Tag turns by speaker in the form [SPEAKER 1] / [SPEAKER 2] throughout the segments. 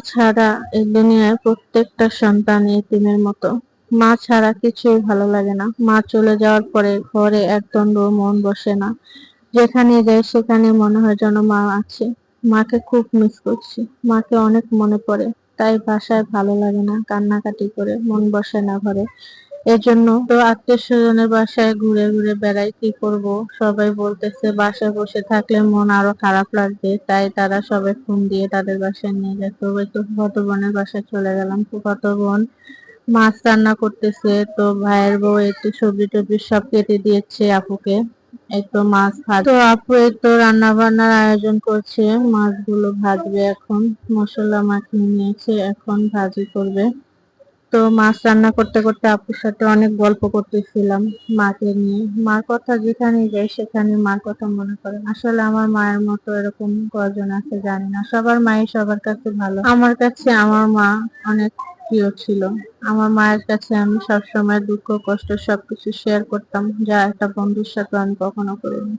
[SPEAKER 1] ছাড়া এই দুনিয়ায় প্রত্যেকটা সন্তান এতিমের মতো। মা ছাড়া কিছুই ভালো লাগে না। মা চলে যাওয়ার পরে ঘরে একদণ্ড মন বসে না। যেখানে যাই সেখানে মনে হয় যেন মা আছে। মাকে খুব মিস করছি। মাকে অনেক মনে পড়ে। তাই বাসায় ভালো লাগে না, কান্নাকাটি করে মন বসে না ঘরে। এজন্য তো আত্মীয়-স্বজনের বাসায় ঘুরে ঘুরে বেড়াই। কি করব? সবাই বলতেছে বাসায় বসে থাকলে মন আরো খারাপ লাগবে। তাই তারা সবাই ফোন দিয়ে তাদের বাসায় নিয়ে যায়। তো ওই তো ফুফাতো বোনের বাসায় চলে গেলাম। ফুফাতো বোন মাছ রান্না করতেছে। তো ভাইয়ের বউ একটু সবজি-টবজি সব কেটে দিয়েছে আপুকে। এই তো মাছ ভাজ তো আপু এই তো রান্না বান্নার আয়োজন করছে। মাছগুলো ভাজবে এখন। মসলা মাখিয়ে নিয়েছে, এখন ভাজি করবে। তো মাছ রান্না করতে করতে আপুর সাথে অনেক গল্প করতেছিলাম মাকে নিয়ে। মার কথা যেখানেই যাই সেখানে মার কথা মনে পড়ে। আসলে আমার মায়ের মতো এরকম কজন আছে জানি না। সবার মাই সবার কাছে ভালো। আমার কাছে আমার মা অনেক প্রিয় ছিল। আমার মায়ের কাছে আমি সবসময় দুঃখ কষ্ট সবকিছু শেয়ার করতাম, যা একটা বন্ধুর সাথে আমি কখনো করিনি।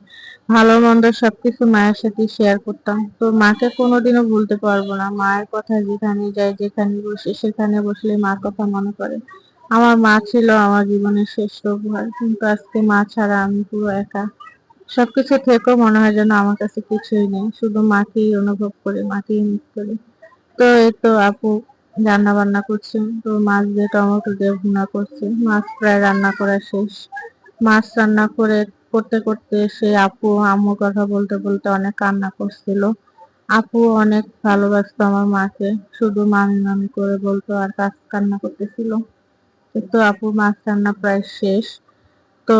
[SPEAKER 1] ভালো মন্দ সবকিছু মায়ের সাথে শেয়ার করতাম। তো মাকে কোনোদিনও ভুলতে পারবো না। মায়ের কথা যেখানে যাই যেখানে বসি সেখানে বসলে মার কথা মনে পড়ে। আমার মা ছিল আমার জীবনের শ্রেষ্ঠ উপহার, কিন্তু আজকে মা ছাড়া আমি পুরো একা। সবকিছু থেকেও মনে হয় যেন আমার কাছে কিছুই নেই, শুধু মাকেই অনুভব করি, মাকেই মিস করি। তো এই তো আপু রান্না বান্না করছে। তো মাছ দিয়ে টমেটো দিয়ে ভুনা করছে। মাছ প্রায় রান্না করা শেষ। মাছ রান্না করতে করতে সে আপু আম্মুর কথা বলতে বলতে অনেক কান্না করছিল। আপু অনেক ভালোবাসতো আমার মাকে, শুধু মামি মামি করে বলতো আর কান্না করতেছিল। তো আপু মাছ রান্না প্রায় শেষ। তো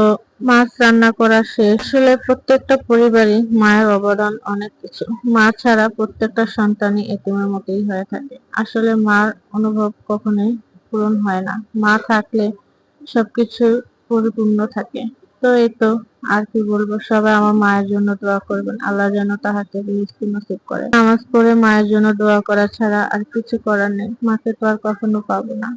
[SPEAKER 1] মাছ রান্না করা শেষ। আসলে প্রত্যেকটা পরিবারই মায়ের অবদান অনেক কিছু। মা ছাড়া প্রত্যেকটা সন্তানই এতিমের মতোই হয়ে থাকে। আসলে মার অনুভব কখনোই পূরণ হয় না। মা থাকলে সবকিছু পরিপূর্ণ থাকে। তো এই তো আর কি বলবো, সবাই আমার মায়ের জন্য দোয়া করবেন। আল্লাহ যেন তাহাকে রিজিক নসিব করে। নামাজ পড়ে মায়ের জন্য দোয়া করা ছাড়া আর কিছু করার নেই। মাকে তো আর কখনো পাবো না।